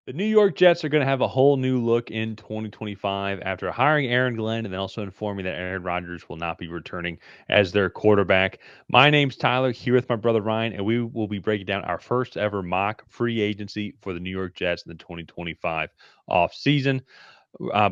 The New York Jets are going to have a whole new look in 2025 after hiring Aaron Glenn and then also informing that Aaron Rodgers will not be returning as their quarterback. My name's Tyler, here with my brother Ryan, and we will be breaking down our first ever mock free agency for the New York Jets in the 2025 offseason.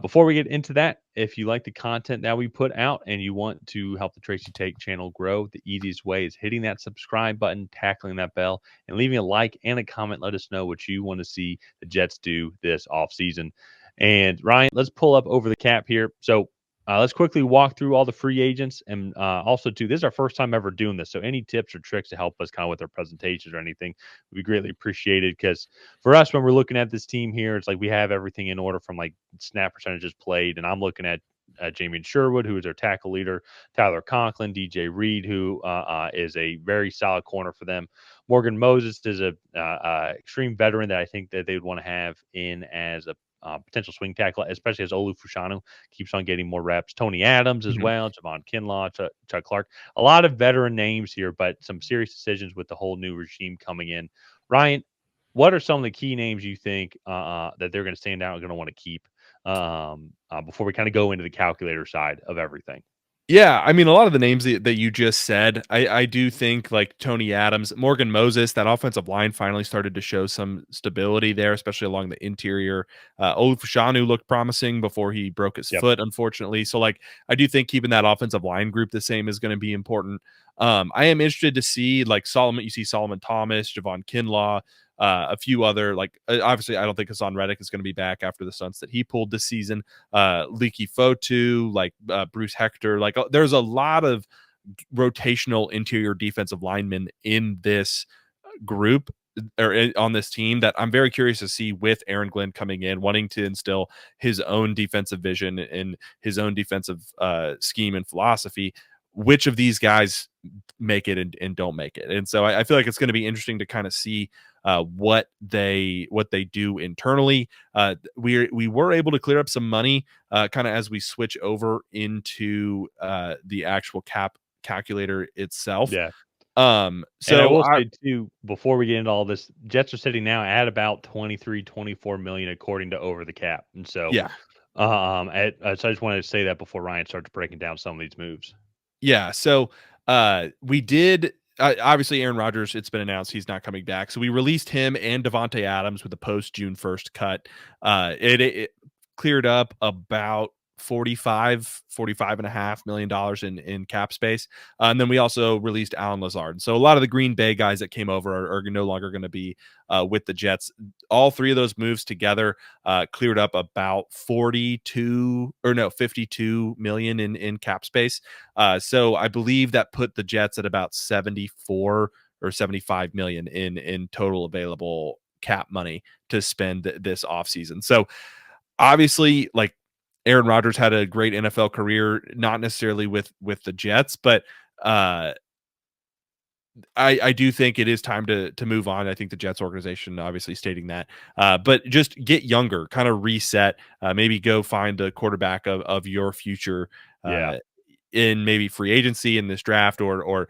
Before we get into that, if you like the content that we put out and you want to help the Tracy Take channel grow, the easiest way is hitting that subscribe button, tackling that bell, and leaving a like and a comment. Let us know what you want to see the Jets do this offseason. And Ryan, let's pull up over the cap here. So let's quickly walk through all the free agents. And also, too, this is our first time ever doing this. So any tips or tricks to help us kind of with our presentations or anything would be greatly appreciated because for us, when we're looking at this team here, it's like we have everything in order from like snap percentages played. And I'm looking at Jamie Sherwood, who is our tackle leader, Tyler Conklin, DJ Reed, who is a very solid corner for them. Morgan Moses is a extreme veteran that I think that they would want to have in as a potential swing tackle, especially as Olu Fushanu keeps on getting more reps. Tony Adams as Mhm. well, Javon Kinlaw, Chuck Clark. A lot of veteran names here, but some serious decisions with the whole new regime coming in. Ryan, what are some of the key names you think that they're going to stand out and going to want to keep before we kind of go into the calculator side of everything? Yeah, I mean, a lot of the names that you just said, I do think like Tony Adams, Morgan Moses, that offensive line finally started to show some stability there, especially along the interior. Olu looked promising before he broke his Yep. foot, unfortunately. So, like, I do think keeping that offensive line group the same is going to be important. I am interested to see like Solomon. You see Solomon Thomas, Javon Kinlaw, a few other like. Obviously, I don't think Hassan Reddick is going to be back after the stunts that he pulled this season. Leaky Fotu, like Bruce Hector. Like there's a lot of rotational interior defensive linemen in this group or on this team that I'm very curious to see with Aaron Glenn coming in, wanting to instill his own defensive vision and his own defensive scheme and philosophy. Which of these guys make it and don't make it? And so I feel like it's going to be interesting to kind of see what they do internally. We were able to clear up some money kind of as we switch over into the actual cap calculator itself. Yeah. And I So will say too, before we get into all this, Jets are sitting now at about 23, 24 million according to over the cap. And so yeah, so I just wanted to say that before Ryan starts breaking down some of these moves. yeah. So we did. Obviously, Aaron Rodgers. It's been announced he's not coming back, so we released him and Devonte Adams with the post June 1st cut. It cleared up about 45.5 million dollars in cap space. And then we also released Alan Lazard. So a lot of the Green Bay guys that came over are no longer going to be with the Jets. All three of those moves together cleared up about 52 million in cap space. So I believe that put the Jets at about 74 or 75 million in total available cap money to spend this offseason. So obviously, like Aaron Rodgers had a great NFL career, not necessarily with the Jets, but I do think it is time to move on. I think the Jets organization obviously stating that, but just get younger, kind of reset, maybe go find a quarterback of your future Yeah. in maybe free agency in this draft, or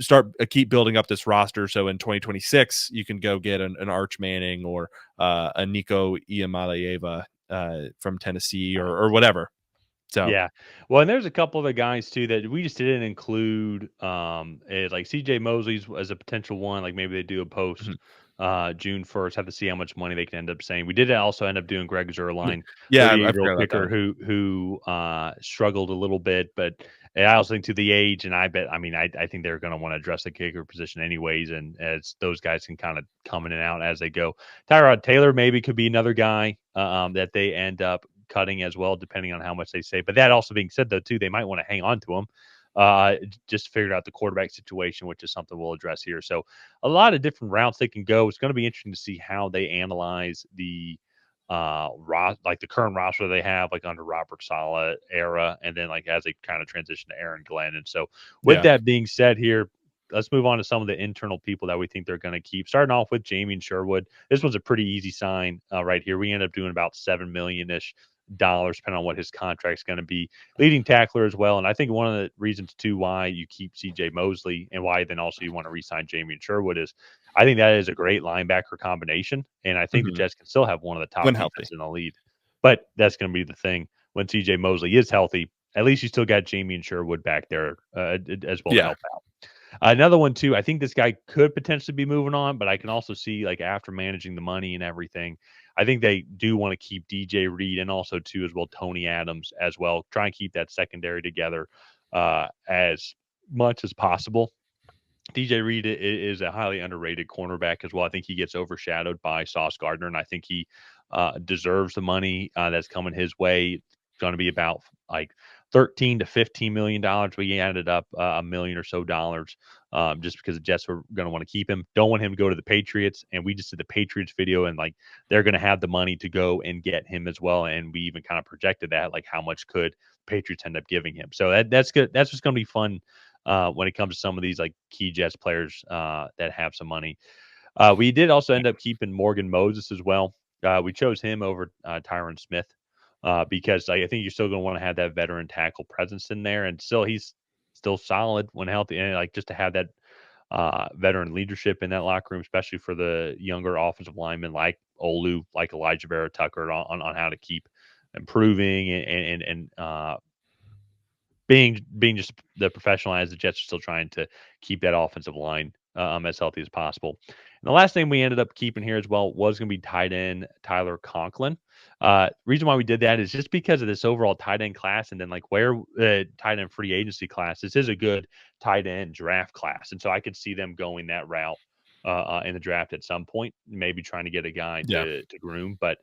start keep building up this roster. So in 2026, you can go get an Arch Manning or a Nico Iamaleava from Tennessee or whatever. So Yeah. Well, and there's a couple of the guys too that we just didn't include. Like CJ Mosley's as a potential one. Like maybe they do a mhm. post June 1st. Have to see how much money they can end up saying. We did also end up doing Greg Zerline, Yeah, I 38-year-old forgot about kicker that. who struggled a little bit, but I also think to the age, and I think they're going to want to address the kicker position anyways, and as those guys can kind of come in and out as they go. Tyrod Taylor maybe could be another guy that they end up cutting as well, depending on how much they say. But that also being said, though, too, they might want to hang on to him just to figure out the quarterback situation, which is something we'll address here. So a lot of different routes they can go. It's going to be interesting to see how they analyze the like the current roster they have, like under Robert Saleh era, and then like as they kind of transition to Aaron Glenn. And so, with Yeah. that being said, here let's move on to some of the internal people that we think they're going to keep. Starting off with Jamie Sherwood. This one's a pretty easy sign right here. We end up doing about $7 million-ish, depending on what his contract's going to be. Leading tackler as well. And I think one of the reasons too why you keep CJ Mosley and why then also you want to re-sign Jamie Sherwood is I think that is a great linebacker combination, and I think the Mhm. Jets can still have one of the When top healthy. defenses in the league. But that's going to be the thing when CJ Mosley is healthy. At least you still got Jamie and Sherwood back there as well to Yeah. help out. Another one too. I think this guy could potentially be moving on, but I can also see like after managing the money and everything, I think they do want to keep DJ Reed and also too as well Tony Adams as well. Try and keep that secondary together as much as possible. DJ Reed is a highly underrated cornerback as well. I think he gets overshadowed by Sauce Gardner, and I think he deserves the money that's coming his way. It's going to be about like $13 to $15 million. We ended up a million or so dollars just because the Jets were going to want to keep him. Don't want him to go to the Patriots, and we just did the Patriots video, and like they're going to have the money to go and get him as well. And we even kind of projected that, like how much could Patriots end up giving him. So that's good. That's just going to be fun when it comes to some of these like key Jets players that have some money. We did also end up keeping Morgan Moses as well. We chose him over Tyron Smith because I think you're still going to want to have that veteran tackle presence in there, and still he's still solid when healthy, and like just to have that veteran leadership in that locker room, especially for the younger offensive linemen like Olu, like Elijah Vera Tucker, on how to keep improving and being just the professional as the Jets are still trying to keep that offensive line as healthy as possible. And the last thing we ended up keeping here as well was going to be tight end Tyler Conklin. Reason why we did that is just because of this overall tight end class, and then like where tight end free agency class. This is a good tight end draft class, and so I could see them going that route in the draft at some point, maybe trying to get a guy Yeah. to groom. But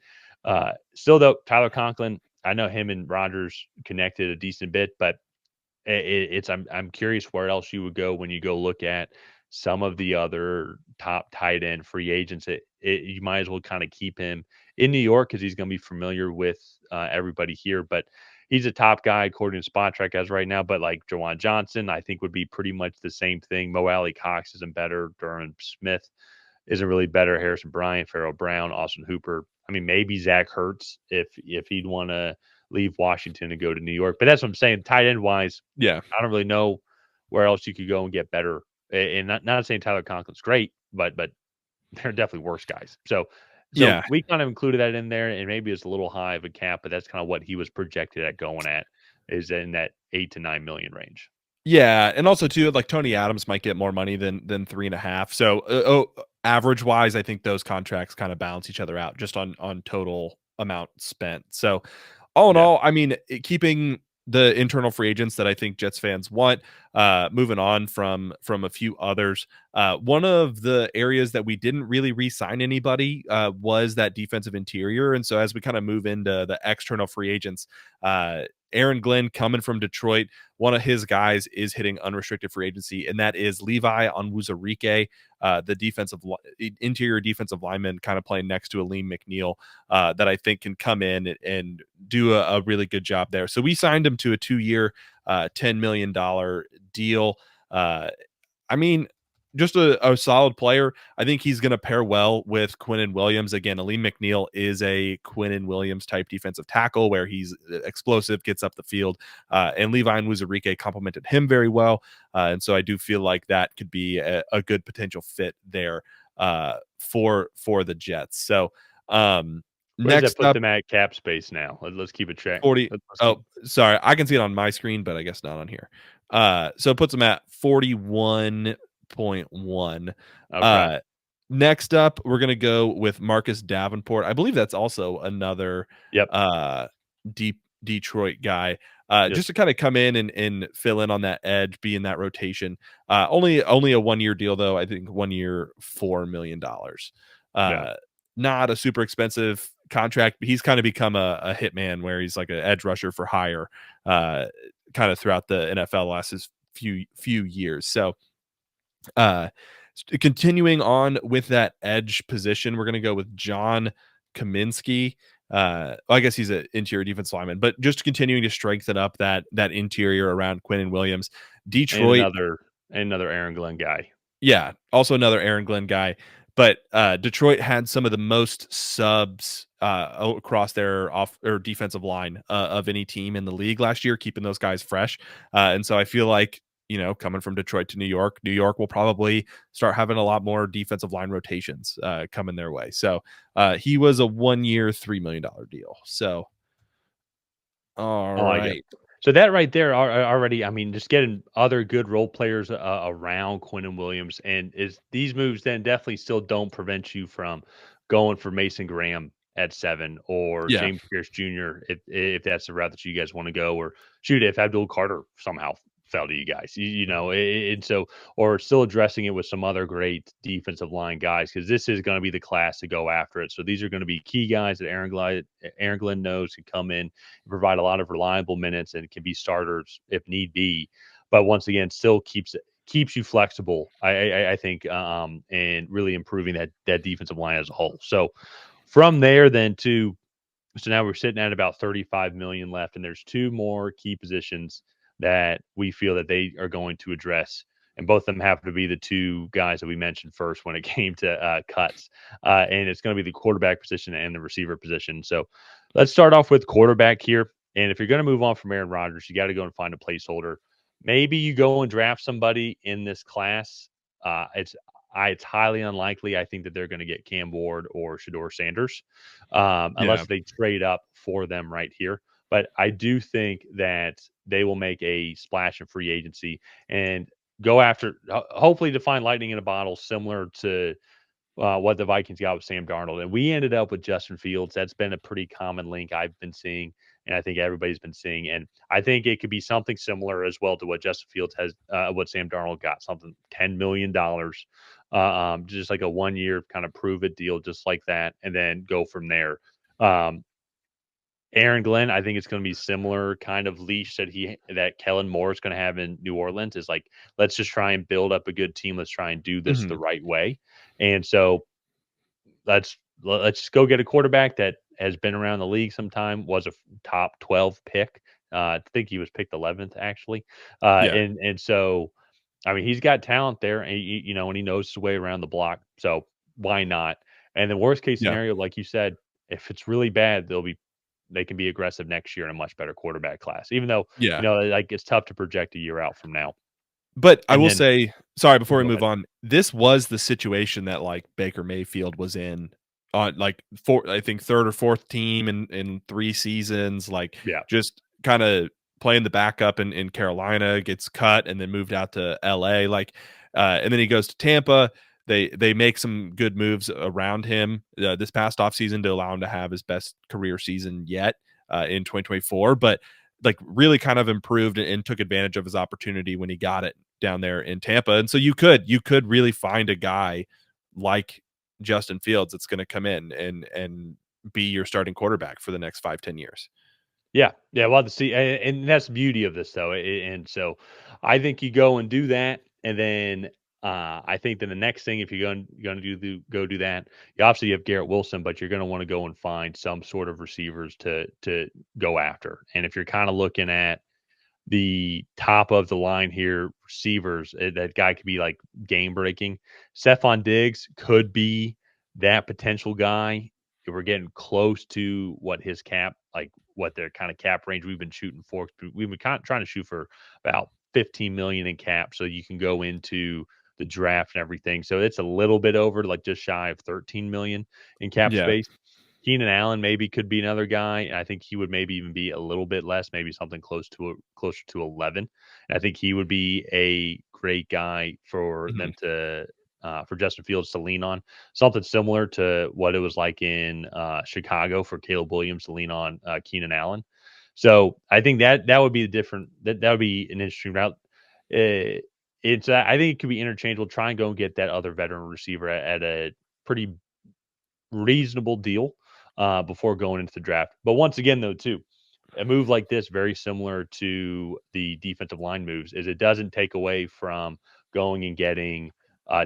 still, though, Tyler Conklin, I know him and Rodgers connected a decent bit, but it's I'm curious where else you would go when you go look at some of the other top tight end free agents. You might as well kind of keep him in New York because he's going to be familiar with everybody here. But he's a top guy according to Spot Track as right now. But like Jawan Johnson, I think would be pretty much the same thing. Mo Alley Cox isn't better. Durham Smith isn't really better. Harrison Bryant, Farrell Brown, Austin Hooper. I mean, maybe Zach Ertz if he'd want to leave Washington and go to New York. But that's what I'm saying. Tight end wise, Yeah. I don't really know where else you could go and get better. And not saying Tyler Conklin's great, but they're definitely worse guys. So Yeah. we kind of included that in there, and maybe it's a little high of a cap, but that's kind of what he was projected at going at, is in that 8 to 9 million range. Yeah, and also too, like Tony Adams might get more money than 3.5. So, average wise, I think those contracts kind of balance each other out just on total amount spent. So, all in Yeah. all, I mean, keeping the internal free agents that I think Jets fans want. Moving on from a few others, one of the areas that we didn't really re-sign anybody was that defensive interior, and so as we kind of move into the external free agents, Aaron Glenn coming from Detroit, one of his guys is hitting unrestricted free agency, and that is Levi Onwuzurike, the interior defensive lineman, kind of playing next to Aleem McNeil, that I think can come in and do a really good job there. So we signed him to a 2-year, $10 million deal. I mean, just a solid player. I think he's going to pair well with Quinnen Williams. Again, Aleem McNeil is a Quinnen Williams type defensive tackle where he's explosive, gets up the field, and Levi Onwuzurike complemented him very well. And so I do feel like that could be a good potential fit there for the Jets. So Where does that next put up, them at cap space now? Let's keep it check. 40. Let's keep. Oh, sorry. I can see it on my screen, but I guess not on here. So it puts them at 41.1. Okay. Uh, next up, we're going to go with Marcus Davenport. I believe that's also another Yep. deep Detroit guy. Yes. Just to kind of come in and fill in on that edge, be in that rotation. Only a 1-year deal, though. I think 1 year, $4 million. Yeah. Not a super expensive contract, but he's kind of become a hitman where he's like an edge rusher for hire, kind of throughout the NFL last few years. So, continuing on with that edge position, we're going to go with John Kaminsky. Well, I guess he's an interior defense lineman, but just continuing to strengthen up that interior around Quinnen Williams. And Detroit, another Aaron Glenn guy. yeah, also another Aaron Glenn guy. But Detroit had some of the most subs across their off or defensive line of any team in the league last year, keeping those guys fresh. And so I feel like coming from Detroit to New York. New York will probably start having a lot more defensive line rotations coming their way. So he was a 1-year, $3 million deal. So, all I like it. right. So that right there already, I mean, just getting other good role players around Quentin Williams, and is these moves then definitely still don't prevent you from going for Mason Graham at 7 or Yeah. James Pierce Jr. if that's the route that you guys want to go, or shoot if Abdul Carter somehow fell to you guys, and so or still addressing it with some other great defensive line guys because this is going to be the class to go after it. So these are going to be key guys that Aaron Glenn knows can come in provide a lot of reliable minutes and can be starters if need be. But once again, still keeps you flexible. I think, and really improving that defensive line as a whole. So from there, then to so now we're sitting at about 35 million left, and there's two more key positions that we feel that they are going to address. And both of them have to be the two guys that we mentioned first when it came to cuts. And it's going to be the quarterback position and the receiver position. So let's start off with quarterback here. And if you're going to move on from Aaron Rodgers, you got to go and find a placeholder. Maybe you go and draft somebody in this class. It's highly unlikely. I think that they're going to get Cam Ward or Shador Sanders, Yeah. unless they trade up for them right here. But I do think that they will make a splash in free agency and go after, hopefully, to find lightning in a bottle, similar to what the Vikings got with Sam Darnold. And we ended up with Justin Fields. That's been a pretty common link I've been seeing, and I think everybody's been seeing. And I think it could be something similar as well to what Justin Fields has, what Sam Darnold got, something $10 million, just like a 1 year kind of prove it deal, just like that, and then go from there. Um, Aaron Glenn, I think it's going to be similar kind of leash that Kellen Moore is going to have in New Orleans. Is like, let's just try and build up a good team. Let's try and do this the Mhm. right way. And so let's go get a quarterback that has been around the league sometime, was a top 12 pick. I think he was picked 11th actually. Yeah. And so I mean, he's got talent there, and and he knows his way around the block. So why not? And the worst case Yeah. scenario, like you said, if it's really bad, they can be aggressive next year in a much better quarterback class. Even though Yeah. like it's tough to project a year out from now. But I And will then say, sorry, before we go move ahead. on, this was the situation that like Baker Mayfield was in on like I think third or fourth team in 3 seasons, like Yeah, just kind of playing the backup in Carolina, gets cut and then moved out to LA. Like and then he goes to Tampa. They make some good moves around him this past offseason to allow him to have his best career season yet in 2024. But like really kind of improved and took advantage of his opportunity when he got it down there in Tampa. And so you could really find a guy like Justin Fields that's going to come in and be your starting quarterback for the next 5-10 years. yeah, yeah. Well, to see, and that's the beauty of this, though. And so, I think you go and do that, and then I think then the next thing, if you're going to go do that, you obviously have Garrett Wilson, but you're going to want to go and find some sort of receivers to go after. And if you're kind of looking at the top of the line here, receivers, that guy could be like game breaking. Stephon Diggs could be that potential guy. If we're getting close to what his cap, like what their kind of cap range we've been shooting for, we've been kind of trying to shoot for about 15 million in cap, so you can go into the draft and everything. So it's a little bit over, like just shy of 13 million in cap Yeah. space. Keenan Allen maybe could be another guy. And I think he would maybe even be a little bit less, maybe something closer to 11. And I think he would be a great guy for Mhm. them to for Justin Fields to lean on. Something similar to what it was like in Chicago for Caleb Williams to lean on Keenan Allen. So I think that would be that would be an interesting route. Uh, it's I think it could be interchangeable. Try and go and get that other veteran receiver at a pretty reasonable deal before going into the draft. But once again, though, too, a move like this, very similar to the defensive line moves, is it doesn't take away from going and getting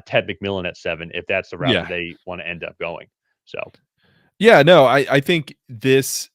Ted McMillan at 7 if that's the route Yeah. that they want to end up going. So, Yeah, no, I think this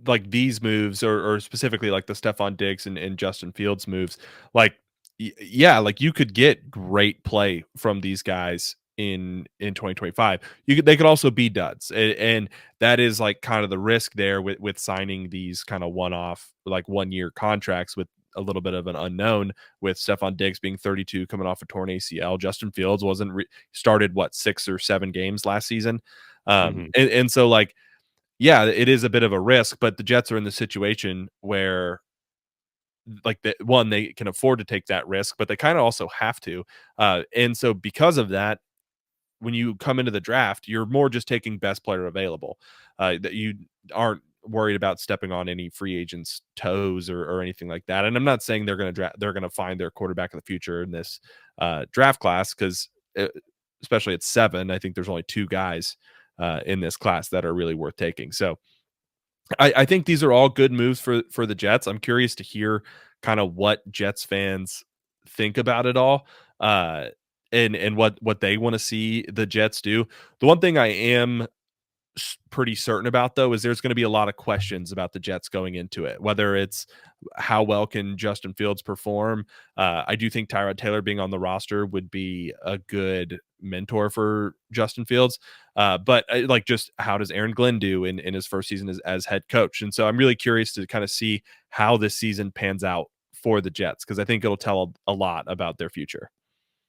like these moves or specifically like the Stephon Diggs and Justin Fields moves, like yeah, like you could get great play from these guys in 2025. They could also be duds. And that is like kind of the risk there with signing these kind of one-off like 1-year contracts a little bit of an unknown with Stephon Diggs being 32, coming off a torn ACL. Justin Fields wasn't started 6 or 7 games last season. And so like, yeah, it is a bit of a risk, but the Jets are in the situation where like they can afford to take that risk, but they kind of also have to. And so because of that, when you come into the draft, you're more just taking best player available. That you aren't worried about stepping on any free agents' toes or anything like that. And I'm not saying they're going to find their quarterback of the future in this draft class, because especially at 7, I think there's only 2 guys in this class that are really worth taking. So I think these are all good moves for the Jets. I'm curious to hear kind of what Jets fans think about it all, and what they want to see the Jets do. The one thing I am pretty certain about, though, is there's going to be a lot of questions about the Jets going into it, whether it's how well can Justin Fields perform. I do think Tyrod Taylor being on the roster would be a good mentor for Justin Fields. But like, just how does Aaron Glenn do in his first season as head coach? And so I'm really curious to kind of see how this season pans out for the Jets, because I think it'll tell a lot about their future.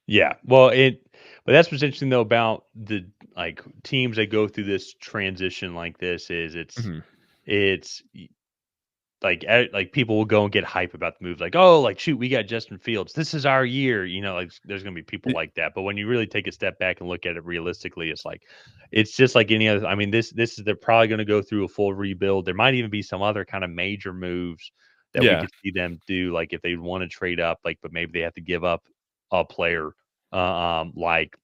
Yeah, well, but that's what's interesting though about the like teams that go through this transition like this is it's like people will go and get hype about the move, like, oh, like, shoot, we got Justin Fields, this is our year, like there's gonna be people like that. But when you really take a step back and look at it realistically, it's just like any other. I mean, this is they're probably going to go through a full rebuild. There might even be some other kind of major moves that we Yeah. could see them do, like if they want to trade up, like, but maybe they have to give up a player, like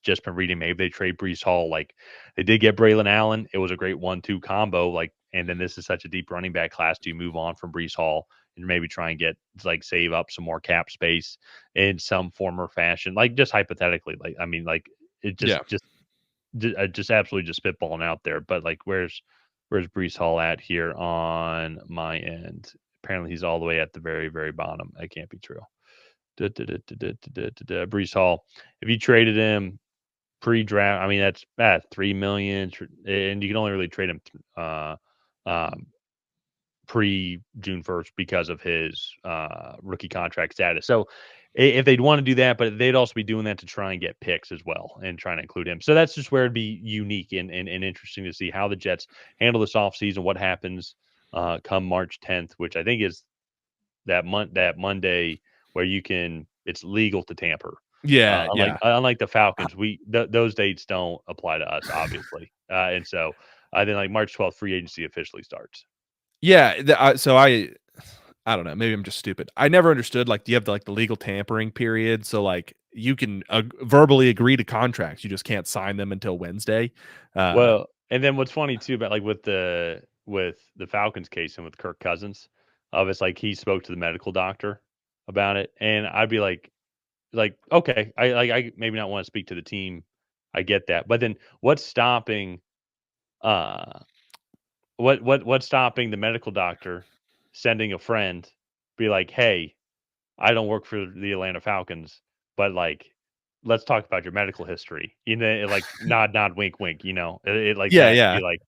just been reading, maybe they trade Brees Hall. Like they did get Braylon Allen. It was a great 1-2 combo. Like, and then this is such a deep running back class. Do you move on from Brees Hall and maybe try and save up some more cap space in some form or fashion? Like, just hypothetically, like, I mean, like, it just absolutely just spitballing out there. But like, where's Brees Hall at here on my end? Apparently, he's all the way at the very, very bottom. That can't be true. Brees Hall, if you traded him pre-draft, I mean, that's 3 million, and you can only really trade him pre-June 1st because of his rookie contract status. So if they'd want to do that, but they'd also be doing that to try and get picks as well and trying to include him. So that's just where it'd be unique and interesting to see how the Jets handle this offseason, what happens come March 10th, which I think is that Monday where it's legal to tamper. Yeah. Unlike the Falcons, those dates don't apply to us, obviously. And so then like March 12th, free agency officially starts. Yeah. So I don't know. Maybe I'm just stupid. I never understood, like, do you have the legal tampering period? So like you can verbally agree to contracts, you just can't sign them until Wednesday. Well, and then what's funny too about like with the Falcons case and with Kirk Cousins, it's like he spoke to the medical doctor about it, and I'd be like, okay, I maybe not want to speak to the team. I get that, but then what's stopping what's stopping the medical doctor sending a friend, be like, hey, I don't work for the Atlanta Falcons, but like, let's talk about your medical history. Like nod, wink, wink. It like Yeah, that. yeah. Be like,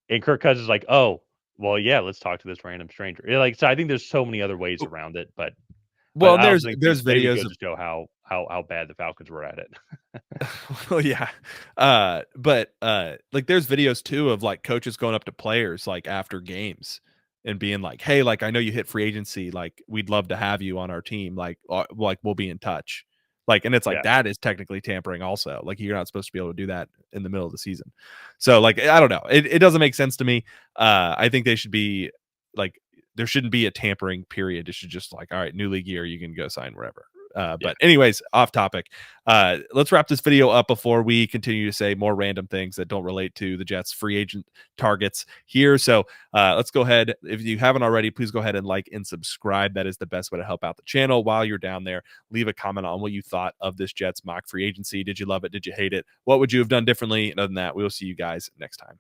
and Kirk Cousins is like, oh, well, yeah, let's talk to this random stranger. Like, so I think there's so many other ways around it, but Well, and I also think there's maybe it videos goes of to show how bad the Falcons were at it. well, yeah. But like there's videos too of like coaches going up to players like after games and being like, "Hey, like I know you hit free agency, like we'd love to have you on our team. Like we'll be in touch." Like, and it's like Yeah. that is technically tampering also. Like you're not supposed to be able to do that in the middle of the season. So like I don't know. It doesn't make sense to me. I think they should be like there shouldn't be a tampering period. It should just like, all right, new league year, you can go sign wherever. But anyways, off topic. Let's wrap this video up before we continue to say more random things that don't relate to the Jets free agent targets here. So let's go ahead. If you haven't already, please go ahead and like and subscribe. That is the best way to help out the channel. While you're down there, leave a comment on what you thought of this Jets mock free agency. Did you love it? Did you hate it? What would you have done differently? And other than that, we will see you guys next time.